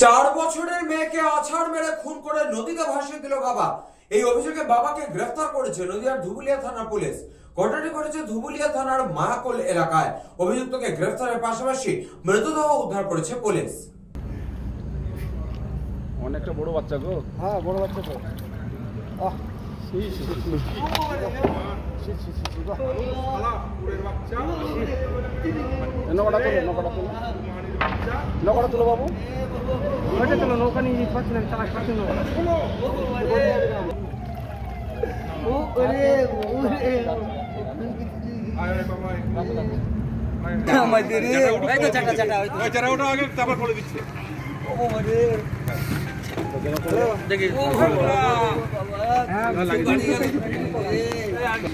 4 বছরের মেয়েকে আছাড় মেরে খুন করে নদীতে ভাসিয়ে দিল বাবা। এই অভিযোগে বাবাকে গ্রেফতার করেছে নদিয়ার ধুবুলিয়া থানা পুলিশ। ঘটনাটি ঘটেছে ধুবুলিয়া থানার মায়াকোল এলাকায়। অভিযুক্তকে গ্রেফতারের পাশাপাশি মৃতদেহ উদ্ধার করেছে পুলিশ। অনেকটা বড় বাচ্চা গো। হ্যাঁ বড় বাচ্চা তো। নৌকাটা তুলো বাবু, ওইটা তুলো, নৌকা নিয়ে যেতে পারছি না, চালাক পাচ্ছি না।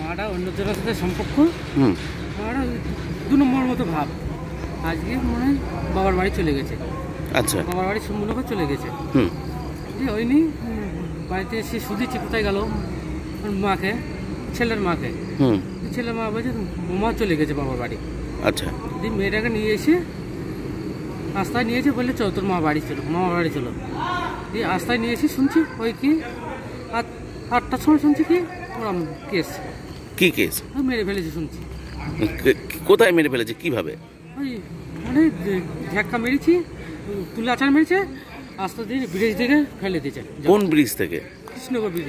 মাটা অন্যজনের সাথে সম্পর্ক, মাটা 2 নম্বর মতো ভাব। আজকে মনে হয় বাবার বাড়ি চলে গেছে। আচ্ছা, বাবার বাড়ি সম্পূর্ণ চলে গেছে। হয়নি, বাড়িতে এসে শুধুছি কোথায় গেল মাকে, ছেলের মাকে। ছেলের মা বলছে মা চলে গেছে বাবার বাড়ি। আচ্ছা, দিয়ে মেয়েটাকে নিয়ে এসে রাস্তায় নিয়েছে, বললে চল তোর মা বাড়ি চলো, মামার বাড়ি চলো। দিয়ে রাস্তায় নিয়ে এসে শুনছি ওই কি 8টার সময় শুনছি কি ওরম কেস। কি কেস? মেরে ফেলেছে শুনছি। কোথায় মেরে ফেলেছে, কিভাবে? ওই মানে ধাক্কা মেরেছি, তুলে আছাড় মেরেছে, রাস্তা দিয়ে ব্রিজ থেকে ফেলে দিয়েছে। কোন ব্রিজ থেকে? কৃষ্ণগর ব্রিজ।